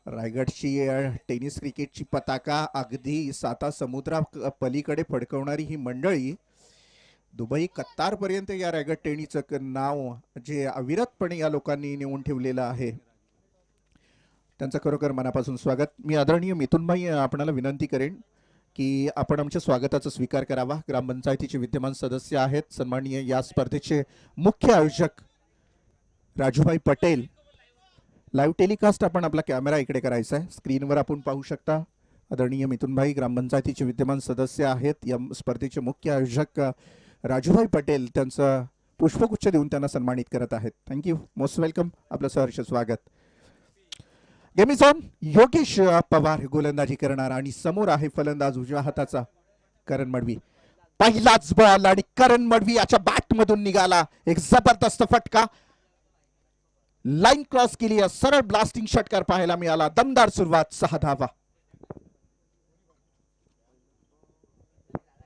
रायगडची tennis क्रिकेटची पताका अगदी साता समुद्रा पलीकडे फडकवणारी ही मंडळी दुबई कत्तारपर्यंत या रायगड टेनिसचं नाव जे अविरतपणे या लोकांनी नेऊन ठेवलेलं आहे त्यांचं खरोखर मनापासून स्वागत. मी आदरणीय मिथुनभाई आपणाला विनंती करेन की आपण आमच्या स्वागताचा स्वीकार करावा. ग्रामपंचायतीचे विद्यमान सदस्य आहेत, सन्माननीय या स्पर्धेचे मुख्य आयोजक राजूभाई पटेल. लाईव्ह टेलिकास्ट आपण आपला कॅमेरा इकडे करायचा आहे. स्क्रीनवर आपण पाहू शकता आदरणीय मिथुनभाई ग्रामपंचायतीचे विद्यमान सदस्य आहेत. या स्पर्धेचे मुख्य आयोजक राजूभाई पटेल त्यांचं पुष्पगुच्छ देऊन त्यांना सन्मानित करत आहेत. थँक्यू, मोस्ट वेलकम, आपलं सहर्ष स्वागत. Game is on. Yogesh Pawar गोलंदाजी करणार आणि समोर आहे फलंदाज उजव्या हाताचा करण मडवी. पहिलाच बॉल आणि करण मडवी याच्या बॅट मधून निघाला एक जबरदस्त फटका. लाईन क्रॉस केली, सरळ ब्लास्टिंग षटकार पाहायला मिळाला. दमदार सुरुवात, 6 धावा.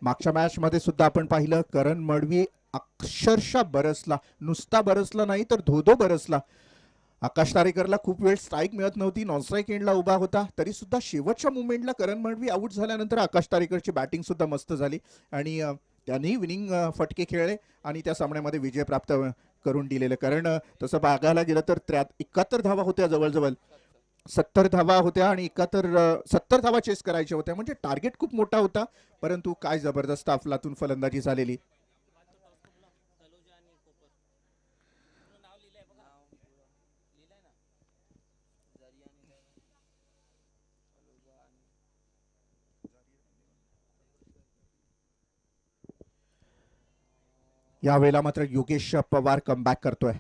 मागच्या मॅच मध्ये सुद्धा आपण पाहिलं करण मडवी अक्षरशः बरसला, नुसता बरसला नाही तर धोधो बरसला. आकाश तारेकरला खूप वेळ स्ट्राईक मिळत नव्हती, नॉन स्ट्राईक एंडला उभा होता, तरी सुद्धा शेवटच्या मुवमेंटला करण मडवी आउट झाल्यानंतर आकाश तारेकरची बॅटिंग सुद्धा मस्त झाली आणि त्यांनी विनिंग फटके खेळले आणि त्या सामन्यामध्ये विजय प्राप्त करून दिलेलं. कारण तसं बघायला गेलं तर 71 धावा होत्या, जवळजवळ 70 धावा होत्या आणि 70 धावा चेस करायच्या होत्या. म्हणजे टार्गेट खूप मोठा होता, परंतु काय जबरदस्त अफलातून फलंदाजी झालेली. यावेळेला मात्र योगेश पवार कमबॅक करतोय.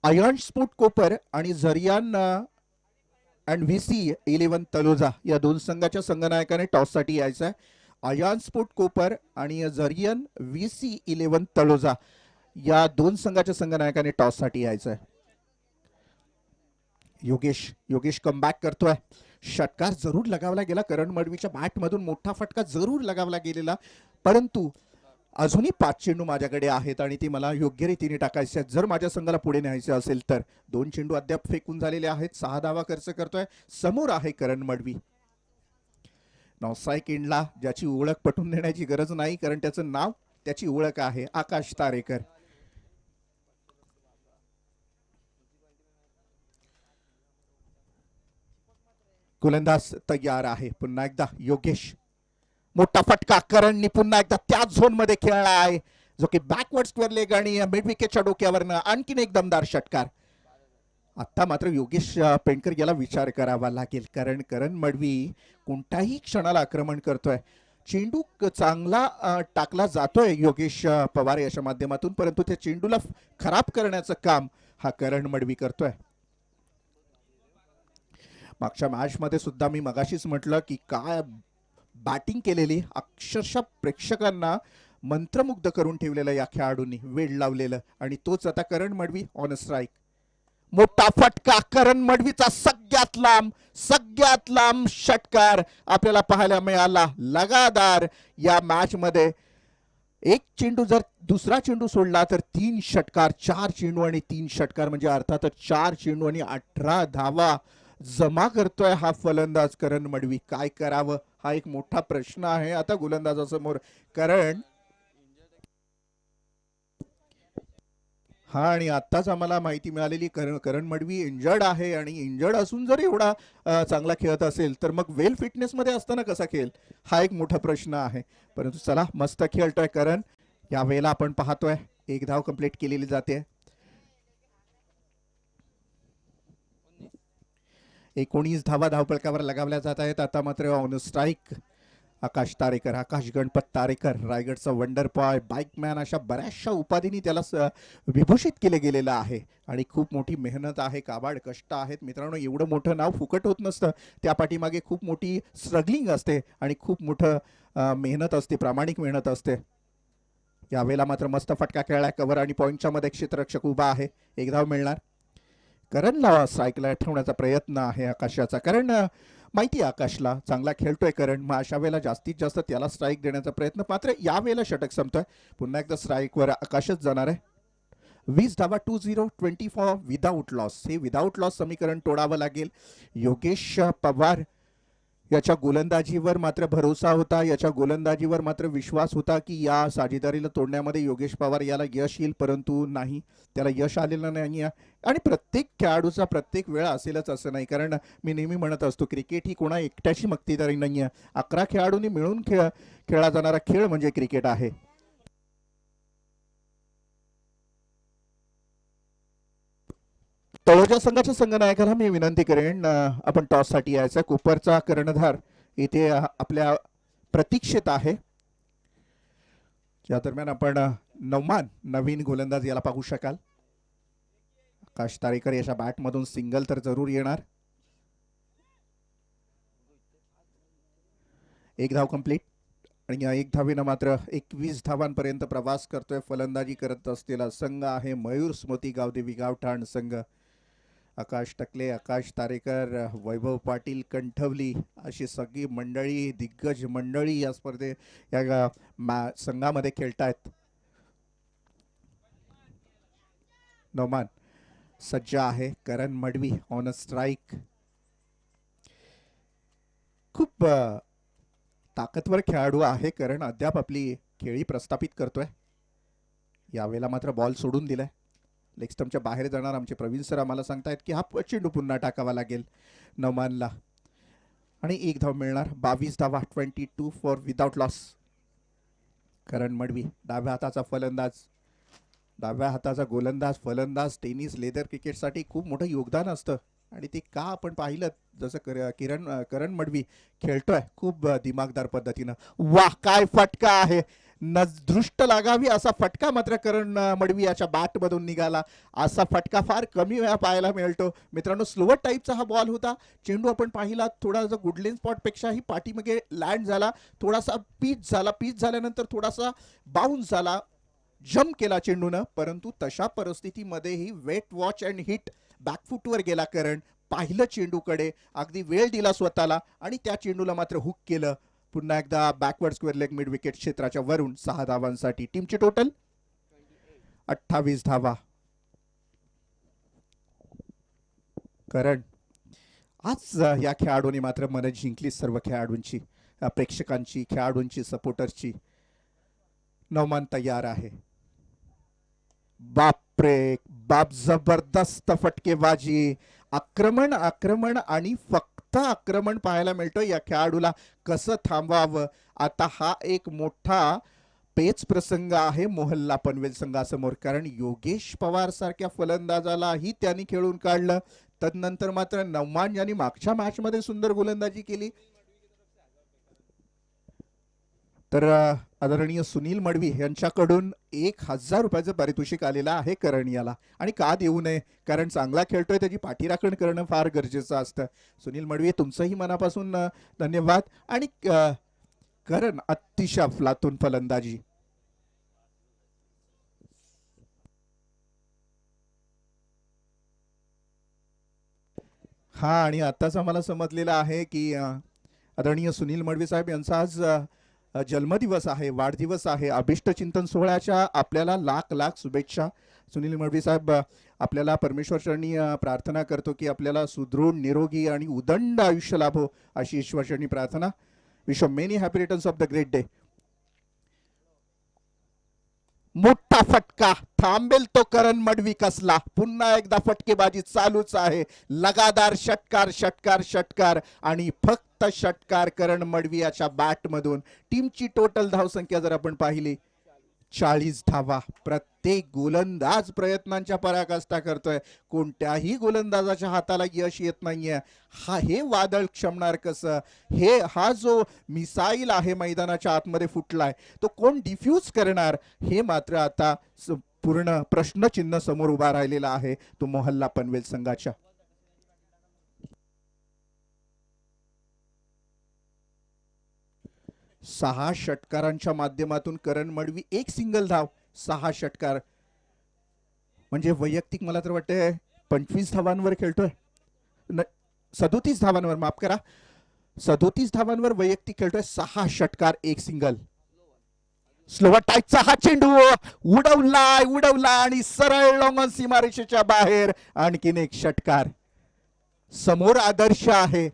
आयर्न स्पोर्ट कोपर आणि झरियान अँड व्हीसी 11 तलोजा या दोन संघाच्या संघनायकाने टॉस साठी यायचं आहे. आयर्न स्पोर्ट कोपर आणि झरियन व्हीसी 11 तलोजा या दोन संघाच्या संघनायकाने टॉस साठी यायचं आहे. योगेश कमबॅक करतोय. षटकार जरूर लगावला गेला, करण मडवीच्या बॅट मधून मोठा फटका जरूर लगावला गेलेला, परंतु अजूनही 5 चेंडू माझ्याकडे आहेत आणि ती मला योग्य रीतीने टाकायचे आहेत जर माझ्या संघाला पुढे न्यायचे असेल तर. 2 चेंडू अद्याप फेकून झालेले आहेत. 6 धावा खर्च करतोय. समोर आहे करण मडवी. नॉनस्ट्राईक एंडला ज्याची ओळख पटवून देण्याची गरज नाही, कारण त्याचं नाव त्याची ओळख आहे, आकाश तारेकर. गोलंदाज तयार आहे. पुन्हा एकदा योगेश, मोठा फटका. करणनी पुन्हा एकदा त्याच झोन मध्ये खेळला आहे जो की बॅकवर्ड स्क्वेअर लेग आणि मिड विकेटच्या डोक्यावरनं आणखीन एक दमदार षटकार. आता मात्र योगेश पेंडकर याला विचार करावा लागेल, कारण करण मडवी कोणत्याही क्षणाला आक्रमण करतोय. चेंडू चांगला टाकला जातोय योगेश पवार याच्या माध्यमातून, परंतु त्या चेंडूला खराब करण्याचं काम हा करण मडवी करतोय. मागच्या मॅच मध्ये सुद्धा मी मगाशीच म्हटलं की काय बॅटिंग केलेली, अक्षरशः प्रेक्षकांना मंत्रमुग्ध करून ठेवलेलं या खेळाडूंनी, वेळ लावलेलं. आणि तोच आता करण मडवी ऑन स्ट्राईक. मोठा फटका, करण मडवीचा सगळ्यात लांब षटकार आपल्याला पाहायला मिळाला. लगातार या मॅच मध्ये एक चेंडू जर दुसरा चेंडू सोडला तर 3 षटकार, 4 चेंडू आणि 3 षटकार, म्हणजे अर्थातच 4 चेंडू आणि 18 धावा जमा करतोय हा फलंदाज करण मडवी. काय करावं हा एक मोठा प्रश्न आहे आता गोलंदाजासमोर. कारण हा आणि आत्ताच आम्हाला माहिती मिळालेली करण मडवी इंजर्ड आहे आणि इंजर्ड असून जर एवढा चांगला खेळत असेल तर मग वेल फिटनेस मध्ये असताना कसा खेळ, हा एक मोठा प्रश्न आहे. परंतु चला, मस्त खेळतोय करण. यावेळेला आपण पाहतोय 1 धाव कंप्लीट केलेली जाते. 19 धावा धावफलकावर लगावल्या जात आहेत. आता मात्र ऑन स्ट्राईक आकाश तारेकर, आकाश गणपत तारेकर, रायगडचा वंडर बॉय, बाईकमॅन, अशा बऱ्याचशा उपाधींनी त्याला विभूषित केले गेलेलं आहे. आणि खूप मोठी मेहनत आहे, काबाड कष्ट आहेत मित्रांनो. एवढं मोठं नाव फुकट होत नसतं, त्या पाठीमागे खूप मोठी स्ट्रगलिंग असते आणि खूप मोठं मेहनत असते, प्रामाणिक मेहनत असते. यावेळेला मात्र मस्त फटका खेळलाय. कव्हर आणि पॉईंटच्या मध्ये क्षेत्ररक्षक उभा आहे. 1 धाव मिळणार. करणला स्ट्राईकला ठेवण्याचा प्रयत्न आहे आकाशाचा, कारण माहिती आहे आकाशला चांगला खेळतोय करण, मग अशा वेळेला जास्तीत जास्त त्याला स्ट्राईक देण्याचा प्रयत्न. मात्र यावेळेला षटक संपतोय. पुन्हा एकदा स्ट्राईकवर आकाशच जाणार आहे. 20 धावा 2024 विदाउट लॉस. हे विदाउट लॉस समीकरण तोडावं लागेल. योगेश पवार याच्या गोलंदाजीवर मात्र भरोसा होता, याच्या गोलंदाजीवर मात्र विश्वास होता की या साजेदारीला तोडण्यामध्ये योगेश पवार याला यश येईल, परंतु नाही, त्याला यश आलेलं नाही. आणि प्रत्येक खेळाडूचा प्रत्येक वेळा असेलच असं नाही, कारण मी नेहमी म्हणत असतो क्रिकेट ही कोणा एकट्याची मक्तेदारी नाही आहे. 11 खेळाडूंनी मिळून खेळला जाणारा खेळ म्हणजे क्रिकेट आहे. तळोजा संघाच्या संघनायकाला मी विनंती करेन, आपण टॉससाठी यायचा. कुपरचा कर्णधार इथे आपल्या प्रतीक्षेत आहे. या दरम्यान आपण नवमान नवीन गोलंदाज याला पाहू शकाल. आकाश तारेकर याच्या बॅटमधून सिंगल तर जरूर येणार. एक धाव कंप्लीट आणि या एक धावेनं मात्र 21 धावांपर्यंत प्रवास करतोय. फलंदाजी करत असलेला संघ आहे मयूर स्मृती गावदेवी गावठाण संघ. आकाश टकले, आकाश तारेकर, वैभव पाटील कंठवली अशी सगळी मंडळी, दिग्गज मंडळी या या संघामध्ये खेळतायत. नौमान सज्ज आहे. करण मडवी ऑन अ स्ट्राईक. खूप ताकदवर खेळाडू आहे करण. अद्याप आपली खेळी प्रस्थापित करतोय. यावेळेला मात्र बॉल सोडून दिलाय. लेग स्टंपच्या बाहेर जाणार. आमचे प्रवीण सर आम्हाला सांगतायत की हा चेंडू पुन्हा टाकावा लागेल नौमानला आणि एक धाव मिळणार. 22 धावा 22 फॉर विदाउट लॉस. करण मडवी डाव्या हाताचा फलंदाज, डाव्या हाताचा गोलंदाज, फलंदाज. टेनिस लेदर क्रिकेटसाठी खूप मोठं योगदान असतं आणि ते का आपण पाहिलं जसं करण मडवी खेळतोय खूप दिमागदार पद्धतीनं. वाह, काय फटका आहे. दृष्ट लागावी असा फटका मात्र करण मडवी याच्या बॅटमधून निघाला. असा फटका फार कमी वेळा पाहायला मिळतो मित्रांनो. स्लोवर टाईपचा हा बॉल होता. चेंडू आपण पाहिला थोडासा गुडलेन स्पॉटपेक्षाही पाठीमागे लँड झाला, थोडासा पीच झाला. पीच झाल्यानंतर थोडासा बाउन्स झाला, जम्प केला चेंडूनं. परंतु तशा परिस्थितीमध्येही वेट वॉच अँड हिट बॅकफुटवर गेला करण. पाहिलं चेंडूकडे, अगदी वेळ दिला स्वतःला आणि त्या चेंडूला मात्र हुक केलं. पुन्हा एकदा backward square leg mid wicket क्षेत्राच्या वरून 6 धावांसाठी. टीमची टोटल 28 धावा. करण आज या खेळाडूंनी मात्र मन जिंकली सर्व खेळाडूंची, प्रेक्षकांची, खेळाडूंची, सपोर्टर्सची. नौमान तयार आहे. बापरे बाप, जबरदस्त फटकेबाजी. आक्रमण आक्रमण आणि फक्त आक्रमण पाहायला मिळतं. या खेळाडूला कसं थांबवावं आता हा एक मोठा पेच प्रसंग आहे मोहल्ला पनवेल संघासमोर. कारण योगेश पवार सारख्या फलंदाजालाही त्यांनी खेळून काढलं. तदनंतर मात्र नौमान यांनी मागच्या मॅच मध्ये सुंदर गोलंदाजी केली. तर आदरणीय सुनील मडवी यांच्याकडून 1000 रुपयाचं पारितोषिक आलेलं आहे करण याला. आणि का देऊ नये, कारण चांगला खेळतोय त्याची पाठीराखण करणं फार गरजेचं असतं. सुनील मडवी तुमचंही मनापासून धन्यवाद. आणि करण अतिशय अफलातून फलंदाजी. हा, आणि आताच आम्हाला समजलेलं आहे की आदरणीय सुनील मडवी साहेब यांचा आज जन्मदिवस आहे, वाढदिवस आहे. अभिष्ट चिंतन सोहळ्याच्या आपल्याला लाख लाख शुभेच्छा. सुनील मडवी साहेब, आपल्याला परमेश्वरचरणी प्रार्थना करतो की आपल्याला सुदृढ, निरोगी आणि उदंड आयुष्य लाभो अशी ईश्वरचरणी प्रार्थना. Wish many happy returns of the great day. मोठा फटका, थांबेल तो करण मडवी कसला. पुन्हा एकदा फटकेबाजी चालूच आहे. लगातार षटकार षटकार षटकार आणि फक्त षटकार करण मडवी याच्या बॅटमधून. टीमची टोटल धावसंख्या जर आपण पाहिली 40 धावा. प्रत्येक गोलंदाज प्रयत्नांच्या पराकाष्ठा करतोय. कोणत्याही गोलंदाजाच्या हाताला यश येत नाहीये. हे वादळ क्षमणार कसं. हा जो मिसाईल आहे मैदानाच्या आतमध्ये फुटलाय तो कोण डिफ्यूज करणार, हे मात्र आता पूर्ण प्रश्नचिन्ह समोर उभा राहिलेला आहे तो मोहल्ला पनवेल संघाच्या. सहा षटकारांच्या माध्यमातून करण मडवी एक सिंगल धाव. 6 षटकार म्हणजे वैयक्तिक मला तर वाटते 25 धावांवर खेळतोय. 37 धावांवर, माफ करा, 37 धावांवर वैयक्तिक खेळतोय. 6 षटकार एक सिंगल. स्लोवा टाईटचा हा चेंडू उडवला आणि सरळ लॉंगॉन सीमारेषेच्या बाहेर. आणखीन एक षटकार. समोर आदर्श आहे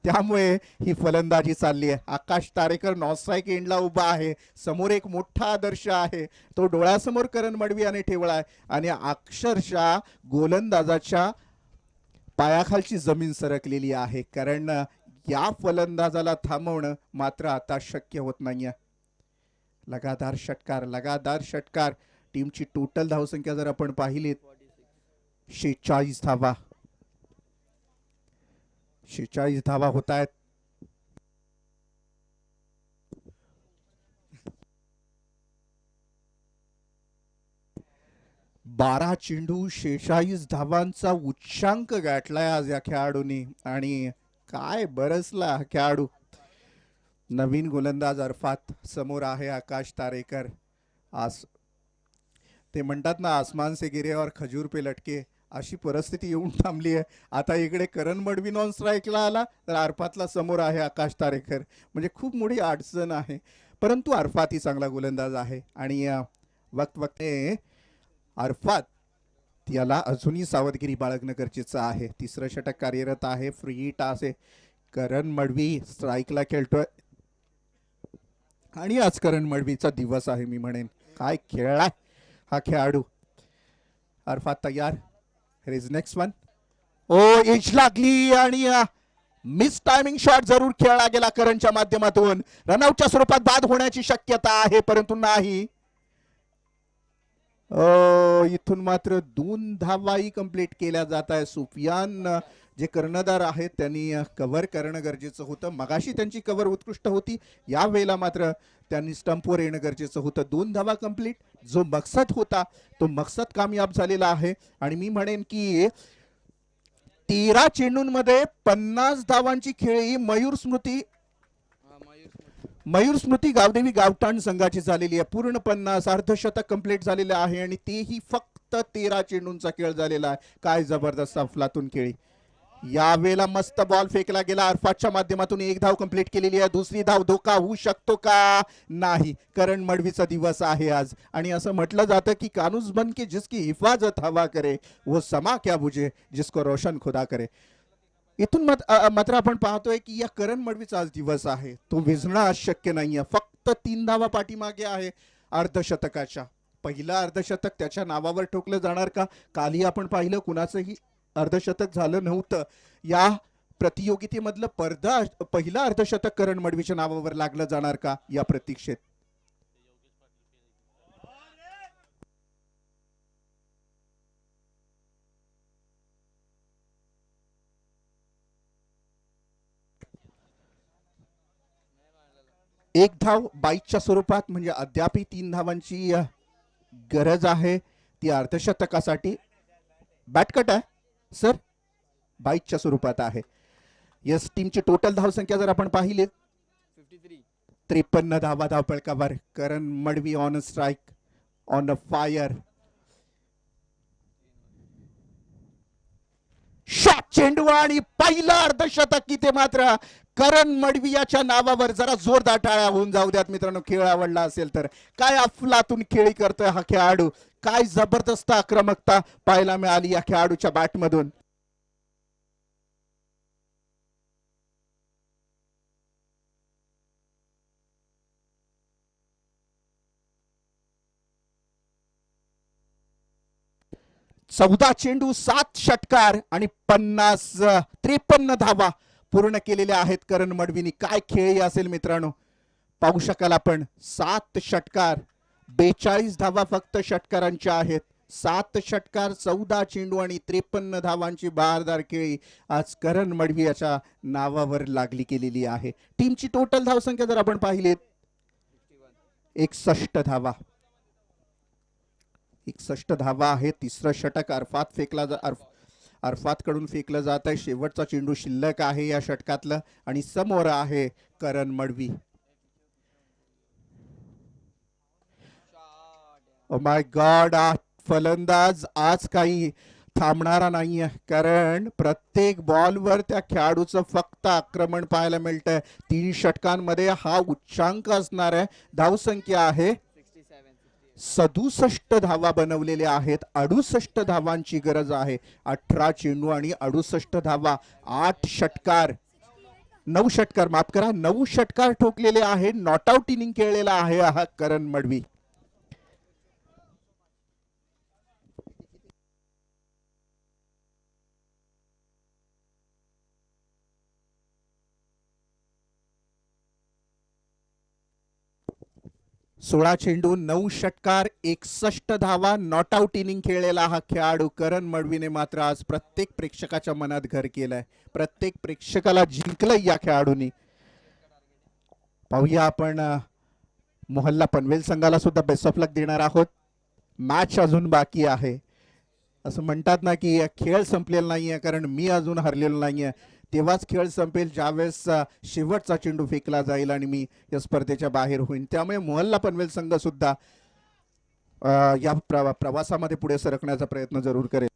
त्यामुळे ही फलंदाजी चालली आहे. आकाश तारेकर नॉस्ट्राईक एंडला उभा आहे. समोर एक मोठा आदर्श आहे, तो डोळ्यासमोर करण मडवी याने ठेवलाय आणि अक्षरशः गोलंदाजाच्या पायाखालची जमीन सरकलेली आहे. कारण या फलंदाजाला थांबवणं मात्र आता शक्य होत नाहीये. लगातार षटकार. टीमची टोटल धावसंख्या जर आपण पाहिली 46 धावा. 46 धावा होत आहेत. बारा चेंडू 46 धावांचा उच्चांक गाठलाय आज या खेळाडूंनी. आणि काय बरसला हा खेळाडू. नवीन गोलंदाज अरफात समोर आहे. आकाश तारेकर. ते म्हणतात ना, आसमान से गिरे और खजूर पे लटके, अशी परिस्थिती येऊन थांबली आहे. आता इकडे करण मडवी नॉन स्ट्राईकला आला तर अरफातला समोर आहे आकाश तारेकर. म्हणजे खूप मोठी अडचण आहे. परंतु अरफात ही चांगला गोलंदाज आहे आणि वक्ते अरफात याला अजूनही सावधगिरी बाळगणं गरजेचं आहे. तिसरं षटक कार्यरत आहे. फ्री टास आहे. करण मडवी स्ट्राईकला खेळतोय आणि आज करण मडवीचा दिवस आहे. मी म्हणेन काय खेळलाय हा खेळाडू. अरफात तयार. Is next one. Oh edge लागली आणि मिस टायमिंग शॉट जरूर खेळला गेला करणच्या माध्यमातून. रनआउटच्या स्वरूपात बाद होण्याची शक्यता आहे परंतु नाही. इथून मात्र 2 धावाही कंप्लीट केल्या जात आहे. सुफियान जे कर्णधार आहेत त्यांनी कव्हर करणं गरजेचं होतं. मगाशी त्यांची कव्हर उत्कृष्ट होती. या वेळेला मात्र त्यांनी स्टंपवर येणं गरजेचं होतं. 2 धावा कंप्लीट. जो मकसद होता तो मकसद कामयाब झालेला आहे. आणि मी म्हणेन की 13 चेंडूंमध्ये 50 धावांची खेळी मयूर स्मृती गावदेवी गावठाण संघाची झालेली आहे. पूर्ण 50 अर्धशतक कंप्लीट झालेले आहे आणि तेही फक्त 13 चेंडूंचा खेळ झालेला आहे. काय जबरदस्त अफलातून खेळी. यावेळेला मस्त बॉल फेकला गेला. अरफातच्या माध्यमातून 1 धाव कंप्लीट केलेली आहे. दुसरी धाव धोका होऊ शकतो का? नाही. करण मडवीचा दिवस आहे आज. आणि असं म्हटलं जातं की कानूस बन के जिसकी हिफाजत हवा करे वो समा क्या बुझे जिसको रोशन खुदा करे. इथून मात्र आपण पाहतोय की या करण मडवीचा आज दिवस आहे. तो विझणं आज शक्य नाहीये. फक्त 3 धावा पाठीमागे आहे अर्धशतकाच्या. पहिलं अर्धशतक त्याच्या नावावर ठोकलं जाणार का? कालही आपण पाहिलं कुणाचंही अर्धशतक झालं नव्हतं. या प्रतियोगितेमधलं पहिलं अर्धशतक करण मडवीच्या नावावर लागलं जाणार का या प्रतीक्षेत. एक धाव बाईकच्या स्वरूपात म्हणजे अद्यापही 3 धावांची गरज आहे ती अर्धशतकासाठी. बॅटकट आहे सर, बाईकच्या स्वरूपात आहे. यस, टीमची टोटल धावसंख्या जर आपण पाहिली 53 धावा धावपळकावर. Karan Madvi on a strike, on a fire. Shot चेंडू आणि पहिला अर्धशतक. इथे मात्र करण मडवी याच्या नावावर. जरा जोरदार टाळ्या होऊन जाऊ द्यात मित्रांनो खेळ आवडला असेल तर. काय अफलातून खेळी करतोय हा खेळाडू. काय जबरदस्त आक्रमकता पाहायला मिळाली या खेळाडूच्या बॅटमधून. चौदा चेंडू 7 षटकार आणि 53 धावा पूर्ण केलेल्या आहेत करण मडवीनी. काय खेळी असेल मित्रांनो, पाहू शकाल आपण. 7 षटकार 42 धावा फक्त षटकारांच्या आहेत. 7 षटकार 14 चेंडू आणि 53 धावांची बहारदार खेळी आज करण मडवी याच्या नावावर लागली केलेली आहे. टीमची टोटल धावसंख्या जर आपण पाहिली 61 धावा. 61 धावा आहे. तिसरं षटक अरफात कडून फेकलं जात आहे. शेवटचा चेंडू शिल्लक आहे या षटकातलं आणि समोर आहे करण मडवी. ओ माय गॉड, फलंदाज आज काही थांबणारा नाहीये. कारण प्रत्येक बॉलवर त्या खेळाडूचं फक्त आक्रमण पाहायला मिळतंय. 3 षटकांमध्ये हा उच्चांक असणार आहे. धावसंख्या आहे 67 धावा बनवलेल्या आहेत. 68 धावांची गरज आहे. 18 चेंडू आणि 68 धावा. 8 षटकार, 9 षटकार, माफ करा, 9 षटकार ठोकलेले आहे. नॉट आउट इनिंग खेळलेला आहे हा करण मडवी. सोळा चेंडू, 9 षटकार, 61 धावा, नॉट आउट इनिंग खेळलेला हा खेळाडू करण मडवीने मात्र आज प्रत्येक प्रेक्षकाच्या मनात घर केलंय. प्रत्येक प्रेक्षकाला जिंकलंय या खेळाडूंनी. पाहूया आपण मोहल्ला पनवेल संघाला सुद्धा बेस्ट ऑफ लक देणार आहोत. मॅच अजून बाकी आहे. असं म्हणतात ना की खेळ संपलेला नाहीये, कारण मी अजून हरलेलो नाहीये. तेव्हाच खेळ संपेल ज्यावेळेस शेवटचा चेंडू फेकला जाईल आणि मी या स्पर्धेच्या बाहेर होईन. त्यामुळे मोहल्ला पनवेल संघ सुद्धा या प्रवासामध्ये पुढे सरकण्याचा प्रयत्न जरूर करेल.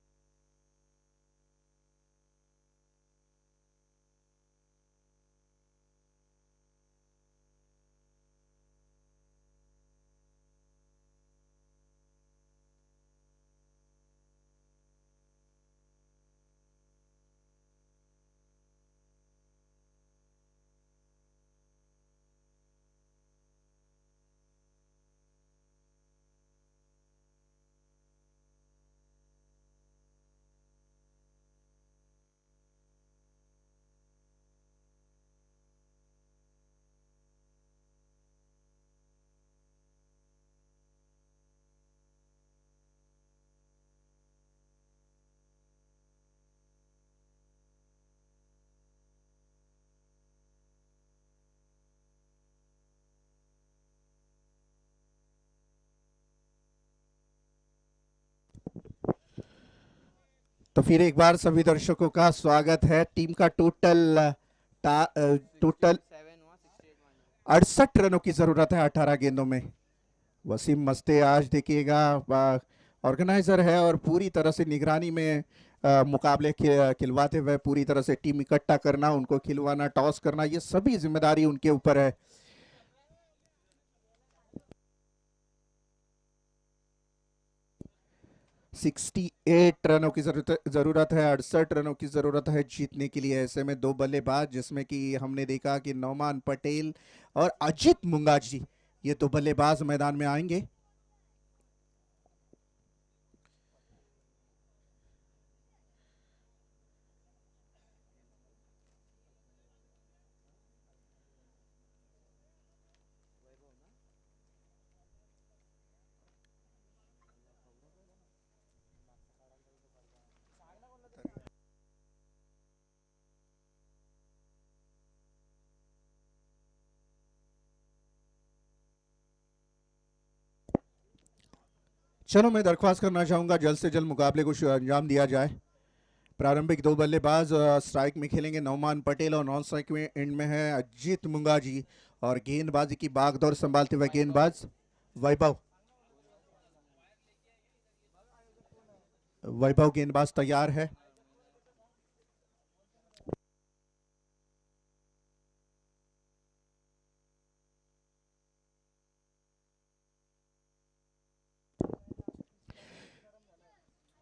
तो फिर एक बार सभी दर्शकों का स्वागत है. टीम का टोटल 68 रनों की जरूरत है 18 गेंदों में. वसीम मस्ते आज देखिएगा ऑर्गेनाइजर है और पूरी तरह से निगरानी में मुकाबले खिलवाते हुए पूरी तरह से टीम इकट्ठा करना, उनको खिलवाना, टॉस करना, ये सभी जिम्मेदारी उनके ऊपर है. एट रनों की जरूरत है, 68 रनों की जरूरत है जीतने के लिए. ऐसे में दो बल्लेबाज, जिसमें कि हमने देखा कि नौमान पटेल और अजीत मुंगाजी, ये दो बल्लेबाज मैदान में आएंगे. चलो मैं दरख्वास्त करना चाहूंगा जल्द से जल्द मुकाबले को अंजाम दिया जाए. प्रारंभिक दो बल्लेबाज स्ट्राइक में खेलेंगे नौमान पटेल और नॉन स्ट्राइक में एंड में है अजीत मुंगाजी. और गेंदबाजी की बागडोर संभालते हुए गेंदबाज वैभव. वैभव गेंदबाज तैयार है.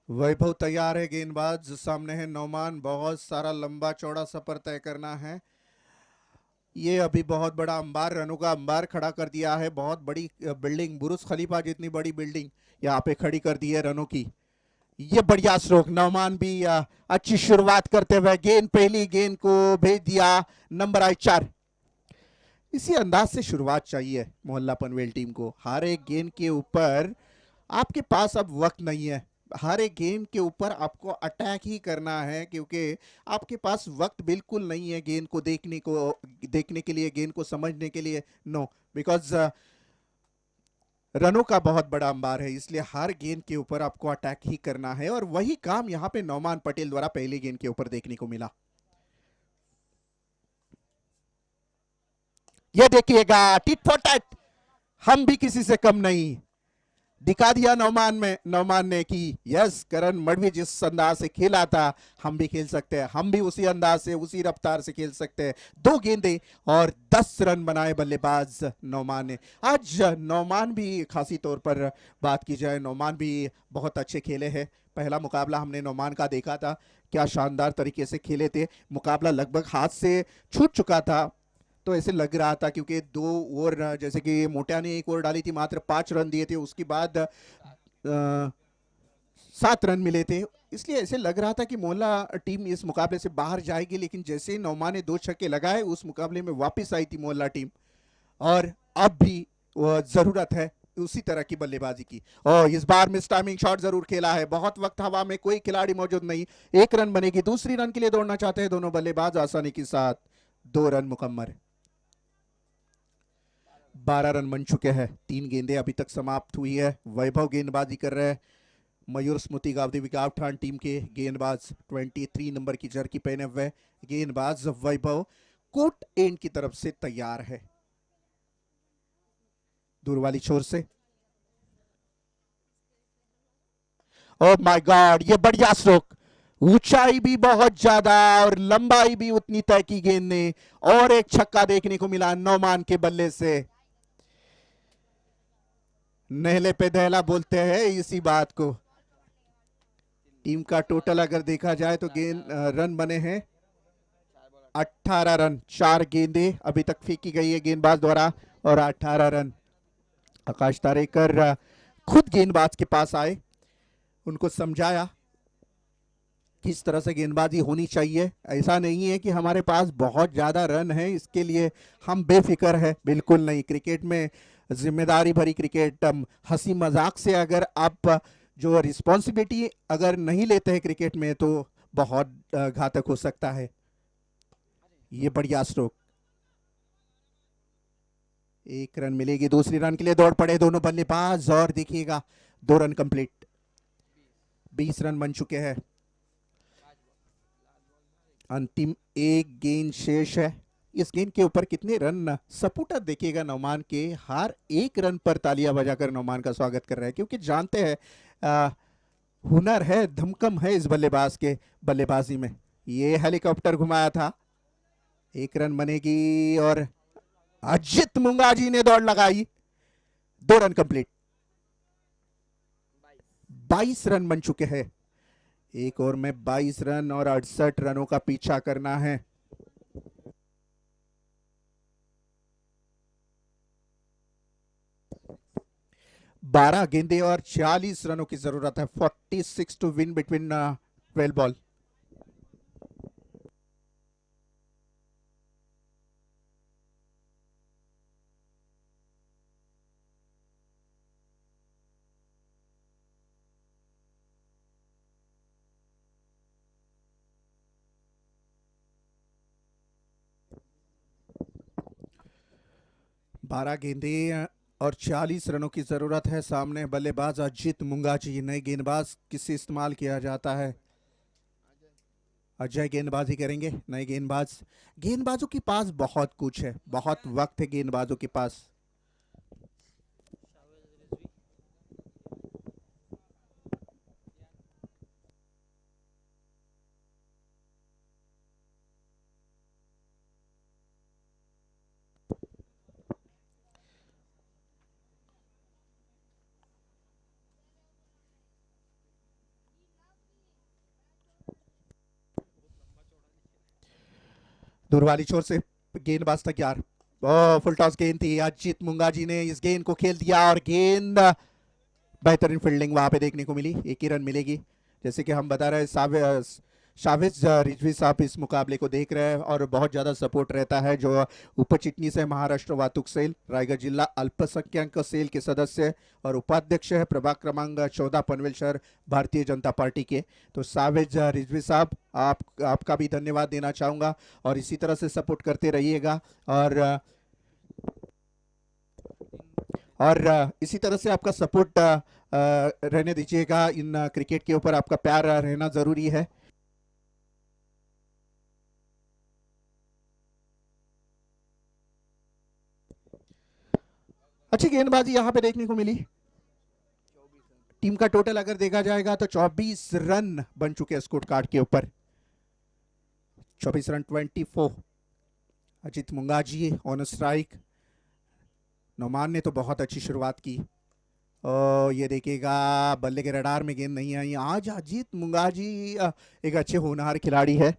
वैभव तैयार है. गेंदबाज सामने है नौमान. बहुत सारा लंबा चौड़ा सफर तय करना है. ये अभी बहुत बड़ा अंबार, रनों का अंबार खड़ा कर दिया है. बहुत बड़ी बिल्डिंग, बुरुज खलीफा जितनी बड़ी बिल्डिंग यहाँ पे खड़ी कर दी है रनों की. ये बढ़िया स्ट्रोक. नौमान भी अच्छी शुरुआत करते हुए गेंद, पहली गेंद को भेज दिया. नंबर आए 4. इसी अंदाज से शुरुआत चाहिए मोहल्ला पनवेल टीम को. हर एक गेंद के ऊपर आपके पास अब वक्त नहीं है. हर एक गेंद के ऊपर आपको अटैक ही करना है, क्योंकि आपके पास वक्त बिल्कुल नहीं है गेंद को देखने के लिए, गेंद को समझने के लिए. नो, बिकॉज रनों का बहुत बड़ा अंबार है, इसलिए हर गेंद के ऊपर आपको अटैक ही करना है. और वही काम यहां पे नौमान पटेल द्वारा पहली गेंद के ऊपर देखने को मिला. ये देखिएगा, टिट फॉर टैट, हम भी किसी से कम नहीं. दिखा दिया नौमान ने कि यस, करण मडवी जिस अंदाज से खेला था हम भी खेल सकते हैं, हम भी उसी अंदाज से उसी रफ्तार से खेल सकते हैं। 2 गेंदे और 10 रन बनाए बल्लेबाज नौमान ने। आज नौमान भी खासी तौर पर बात की जाए, नौमान भी बहुत अच्छे खेले हैं। पहला मुकाबला हमने नौमान का देखा था, क्या शानदार तरीके से खेले थे। मुकाबला लगभग हाथ से छूट चुका था, तो ऐसे लग रहा था क्योंकि 2 ओवर, जैसे कि मोटिया ने 1 ओवर डाली थी, मात्र 5 रन दिए थे, उसके बाद 7 रन मिले थे। इसलिए ऐसे लग रहा था कि मोहल्ला टीम इस मुकाबले से बाहर जाएगी, लेकिन जैसे ही नौमा ने 2 छक्के लगाए उस मुकाबले में वापस आई थी मोहल्ला टीम। और अब भी जरूरत है उसी तरह की बल्लेबाजी की। और इस बार मिस टाइमिंग शॉट जरूर खेला है, बहुत वक्त हवा में, कोई खिलाड़ी मौजूद नहीं। 1 रन बनेगी, दूसरी रन के लिए दौड़ना चाहते हैं दोनों बल्लेबाज आसानी के साथ। 2 रन मुकम्मल। 12 रन बन चुके हैं, 3 गेंदें अभी तक समाप्त हुई है। वैभव गेंदबाजी कर रहे हैं, मयूर स्मृति गावदे विकावठान टीम के गेंदबाज 23 नंबर की जर्सी पहने हुए गेंदबाज वैभव कोट एंड की तरफ से तैयार है। दूर वाली छोर से, ओह माय गॉड, ये बढ़िया स्ट्रोक, ऊंचाई भी बहुत ज्यादा और लंबाई भी उतनी तय की गेंद ने। और एक छक्का देखने को मिला नौमान के बल्ले से। नहले पे दहला बोलते हैं इसी बात को। टीम का टोटल अगर देखा जाए तो रन बने हैं 18 रन। 4 गेंदें अभी तक फेंकी गई है गेंदबाज द्वारा और 18 रन। आकाश तारेकर खुद गेंदबाज के पास आए, उनको समझाया किस तरह से गेंदबाजी होनी चाहिए। ऐसा नहीं है कि हमारे पास बहुत ज्यादा रन है इसके लिए हम बेफिक्र है, बिल्कुल नहीं। क्रिकेट में जिम्मेदारी भरी क्रिकेट, हंसी मजाक से अगर आप जो रिस्पॉन्सिबिलिटी अगर नहीं लेते हैं क्रिकेट में तो बहुत घातक हो सकता है। ये बढ़िया स्ट्रोक, 1 रन मिलेगी, दूसरी रन के लिए दौड़ पड़े दोनों बल्लेबाज और देखिएगा 2 रन कंप्लीट। 20 रन बन चुके हैं, अंतिम 1 गेंद शेष है। इस गेंद के ऊपर कितने रन, सपोर्टर देखिएगा नौमान के हर 1 रन पर तालियां बजाकर नौमान का स्वागत कर रहे हैं, क्योंकि जानते हैं हुनर है, धमकम है इस बल्लेबाज के बल्लेबाजी में। ये हेलीकॉप्टर घुमाया था, 1 रन बनेगी और अजित मुंगाजी ने दौड़ लगाई। 2 रन कंप्लीट, 22 रन बन चुके हैं। एक ओवर में 22 रन और 68 रनों का पीछा करना है। बारह गेंदे और 46 रनों की जरूरत है। 46 टू विन बिटवीन 12 बॉल। बारह गेंदे और 40 रनों की जरूरत है। सामने बल्लेबाज अजित मुंगाजी, नए गेंदबाज किससे इस्तेमाल किया जाता है? अजय गेंदबाजी करेंगे, नए गेंदबाज। गेंदबाजों के पास बहुत कुछ है, बहुत वक्त है गेंदबाजों के पास। दूर वाली छोर से गेंदबाज तैयार, फुल टॉस गेंद थी। अजित मुंगाजी ने इस गेंद को खेल दिया और गेंद, बेहतरीन फील्डिंग वहां पे देखने को मिली। 1 ही रन मिलेगी। जैसे कि हम बता रहे हैं, शावेज रिजवी साहब इस मुकाबले को देख रहे हैं और बहुत ज़्यादा सपोर्ट रहता है। जो उपचिटनीस है महाराष्ट्र वाहतूक सेल रायगढ़ जिला अल्पसंख्याक सेल के सदस्य और उपाध्यक्ष है प्रभाग क्रमांक 14 पनवेल शहर भारतीय जनता पार्टी के। तो सावेज रिजवी साहब, आपका भी धन्यवाद देना चाहूँगा और इसी तरह से सपोर्ट करते रहिएगा। और इसी तरह से आपका सपोर्ट रहने दीजिएगा। इन क्रिकेट के ऊपर आपका प्यार रहना ज़रूरी है। अच्छी गेंदबाजी यहां पे देखने को मिली। टीम का टोटल अगर देखा जाएगा तो 24 रन बन चुके हैं स्कोर कार्ड के ऊपर। 24 run 24। Ajit Mungaji on strike. Noman ने तो बहुत अच्छी शुरुआत की। ये देखिएगा बल्ले के रडार में गेंद नहीं आई। आज अजीत मुंगाजी एक अच्छे होनहार खिलाड़ी है।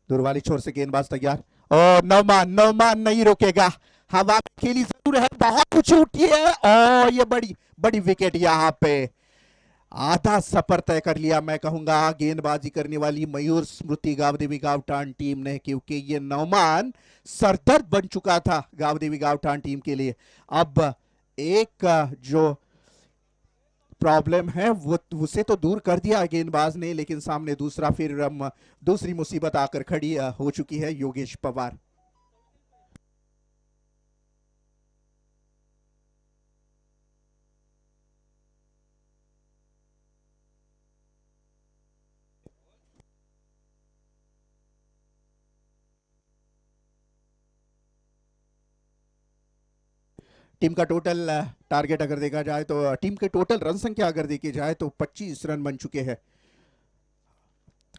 दूर वाली छोर से गेंदबाज तैयार और नौमान नौमान नहीं रोकेगा। हवा में खेली जरूर है, बहुत ऊंची उठी है और ये बड़ी बड़ी विकेट यहाँ पे। आधा सफर तय कर लिया मैं कहूंगा गेंदबाजी करने वाली मयूर स्मृति गावदेवी गावठाण टीम ने, क्योंकि ये नौमान सरदर्द बन चुका था गावदेवी गावठाण टीम के लिए। अब एक जो प्रॉब्लम है वो उसे तो दूर कर दिया गेंदबाज ने, लेकिन सामने दूसरा फिर दूसरी मुसीबत आकर खड़ी हो चुकी है योगेश पवार। टीम का टोटल टारगेट अगर देखा जाए तो टीम के टोटल रन संख्या अगर देखी जाए तो 25 रन बन चुके हैं।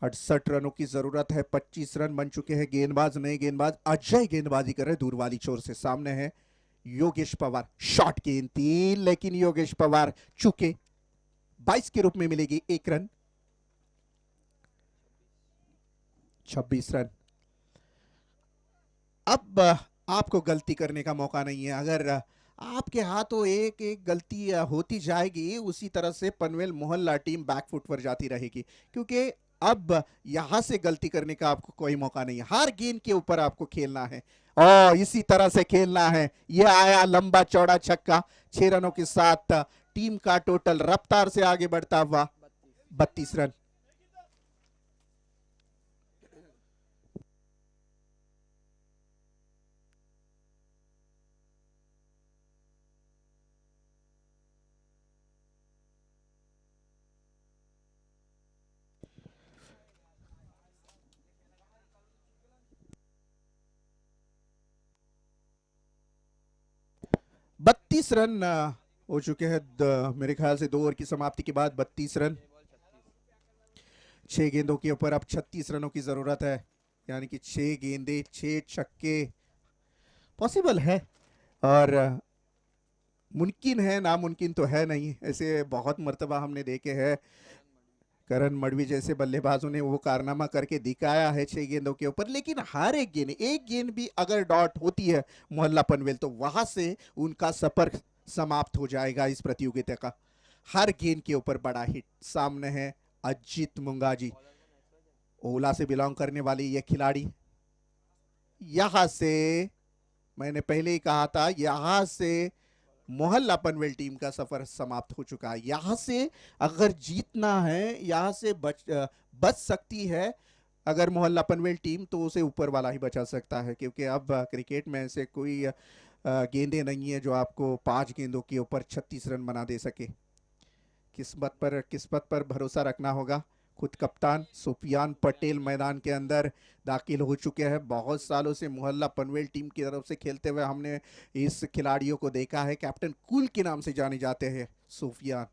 68 रनों की जरूरत है। 25 रन बन चुके हैं। गेंदबाज नए गेंदबाज अजय गेंदबाजी कर रहे दूर वाली छोर से। सामने है योगेश पवार। शॉट गेंद थी लेकिन योगेश पवार चुके। 22 के रूप में मिलेगी 1 रन। 26 रन। अब आपको गलती करने का मौका नहीं है। अगर आपके हाथों एक एक गलती होती जाएगी उसी तरह से पनवेल मोहल्ला टीम बैकफुट पर जाती रहेगी, क्योंकि अब यहां से गलती करने का आपको कोई मौका नहीं है। हर गेंद के ऊपर आपको खेलना है और इसी तरह से खेलना है। यह आया लंबा चौड़ा छक्का। 6 रनों के साथ टीम का टोटल रफ्तार से आगे बढ़ता हुआ 32 रन। बत्तीस रन हो चुके हैं मेरे ख्याल से 2 ओवर की समाप्ति के बाद 32 रन। 6 गेंदों के ऊपर अब 36 रनों की जरूरत है, यानी कि 6 गेंदे 6 छक्के पॉसिबल है और मुमकिन है, नामुमकिन तो है नहीं। ऐसे बहुत मर्तबा हमने देखे हैं करण मडवी जैसे बल्लेबाजों ने वो कारनामा करके दिखाया है 6 गेंदों के ऊपर, लेकिन हर एक गेंद भी अगर डॉट होती है मोहल्ला पनवेल तो वहां से उनका सफर समाप्त हो जाएगा इस प्रतियोगिता का। हर गेंद के ऊपर बड़ा हिट। सामने है अजीत मुंगाजी, ओला से बिलोंग करने वाली ये खिलाड़ी। यहां से मैंने पहले ही कहा था, यहां से मोहल्ला पनवेल टीम का सफर समाप्त हो चुका है। यहां से अगर जीतना है, यहां से बच सकती है अगर मोहल्ला पनवेल टीम, तो उसे ऊपर वाला ही बचा सकता है, क्योंकि अब क्रिकेट में ऐसे कोई गेंदें नहीं है जो आपको 5 गेंदों के ऊपर 36 रन बना दे सके। किस्मत पर भरोसा रखना होगा। खुद कप्तान सुफियान पटेल मैदान के अंदर दाखिल हो चुके हैं। बहुत सालों से मोहल्ला पनवेल टीम की तरफ से खेलते हुए हमने इस खिलाड़ियों को देखा है। कैप्टन कूल के नाम से जाने जाते हैं सुफियान।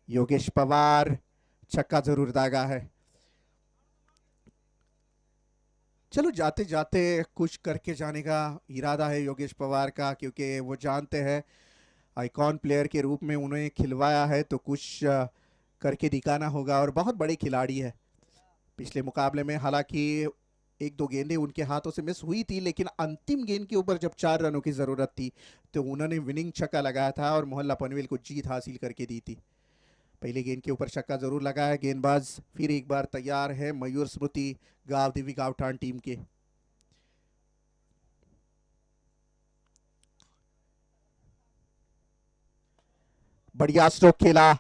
योगेश पवार छक्का जरूर दागा है। चलो जाते जाते कुछ करके जाने का इरादा है योगेश पवार का, क्योंकि वो जानते हैं आइकॉन प्लेयर के रूप में उन्हें खिलवाया है तो कुछ करके दिखाना होगा। और बहुत बड़े खिलाड़ी है। पिछले मुकाबले में हालांकि 1-2 गेंदें उनके हाथों से मिस हुई थी, लेकिन अंतिम गेंद के ऊपर जब 4 रनों की जरूरत थी तो उन्होंने विनिंग छक्का लगाया था और मोहल्ला पनवेल को जीत हासिल करके दी थी। पहले गेंद के ऊपर छक्का जरूर लगा है। गेंदबाज फिर एक बार तैयार है मयूर स्मृति गावदेवी गावठाण टीम के। बढ़िया स्ट्रोक खेला।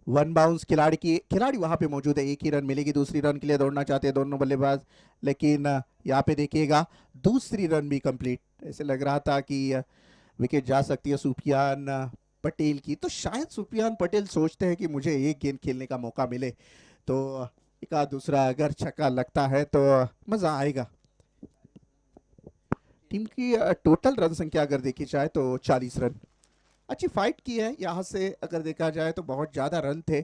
1 बाउंस खिलाड़ी वहां पे मौजूद है। 1 ही रन मिलेगी। दूसरी रन के लिए दौड़ना चाहते हैं दोनों बल्लेबाज, लेकिन यहाँ पे देखिएगा दूसरी रन भी कंप्लीट। ऐसे लग रहा था कि विकेट जा सकती है। सुफियान पटेल की, तो शायद सुफियान पटेल सोचते हैं कि मुझे एक गेंद खेलने का मौका मिले, तो एक आध दूसरा अगर छक्का लगता है तो मजा आएगा। टीम की टोटल रन संख्या अगर देखी जाए तो 40 रन। अच्छी फाइट की है यहाँ से, अगर देखा जाए तो बहुत ज्यादा रन थे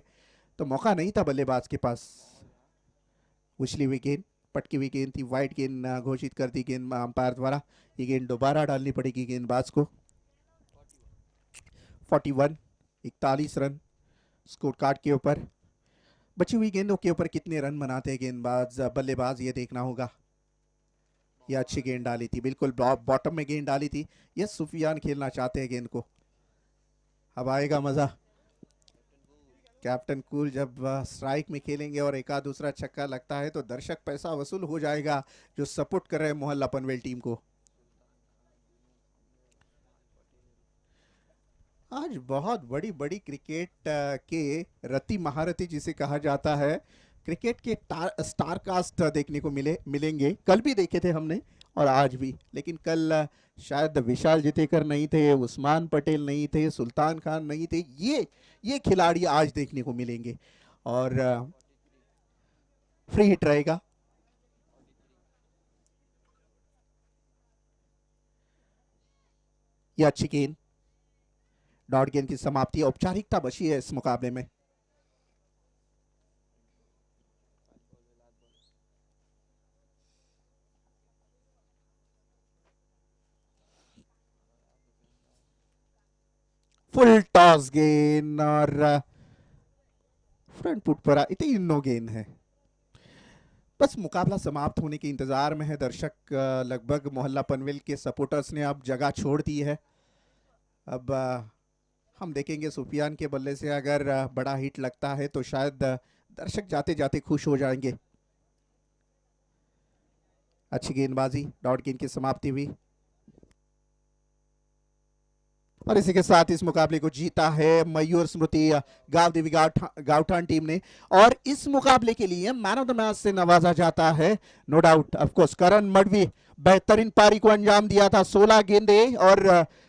तो मौका नहीं था बल्लेबाज के पास। उछली हुई गेंद, पटकी हुई गेंद थी, वाइड गेंद घोषित कर दी गेंद अंपायर द्वारा। ये गेंद दोबारा डालनी पड़ेगी गेंदबाज को। 41, 41 रन स्कोर कार्ड के ऊपर। बची हुई गेंदों के ऊपर कितने रन बनाते हैं गेंदबाज बल्लेबाज, ये देखना होगा। ये अच्छी गेंद डाली थी, बिल्कुल बॉटम में गेंद डाली थी। ये सुफियान खेलना चाहते हैं गेंद को। अब आएगा मजा। कैप्टन कूल जब स्ट्राइक में खेलेंगे और एक आध दूसरा छक्का लगता है तो दर्शक पैसा वसूल हो जाएगा जो सपोर्ट कर रहे हैं मोहल्ला पनवेल टीम को। आज बहुत बड़ी बड़ी क्रिकेट के रति महारथी जिसे कहा जाता है, क्रिकेट के स्टार कास्ट देखने को मिलेंगे। कल भी देखे थे हमने और आज भी, लेकिन कल शायद विशाल जितेकर नहीं थे, उस्मान पटेल नहीं थे, सुल्तान खान नहीं थे। ये खिलाड़ी आज देखने को मिलेंगे और फ्री हिट रहेगा। ये अच्छी गेंद, डॉट गेंद की समाप्ति, औपचारिकता बची है इस मुकाबले में। फुल टॉस गेंद और फ्रंट फुट पर इतनी नो गेंद है। बस मुकाबला समाप्त होने के इंतजार में है दर्शक। लगभग मोहल्ला पनवेल के सपोर्टर्स ने अब जगह छोड़ दी है। अब हम देखेंगे सुफियान के बल्ले से अगर बड़ा हिट लगता है तो शायद दर्शक जाते जाते खुश हो जाएंगे। अच्छी गेंदबाजी, डॉट गेंद की समाप्ति हुई और इसी के साथ इस मुकाबले को जीता है मयूर स्मृति गांव देवी गावठान टीम ने। और इस मुकाबले के लिए मैन ऑफ द मैच से नवाजा जाता है नो डाउट ऑफ कोर्स करण मडवी। बेहतरीन पारी को अंजाम दिया था, 16 गेंदे और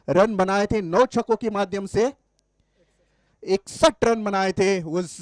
रन बनाए थे 9 छक्कों के माध्यम से। 61 रन बनाए थे उस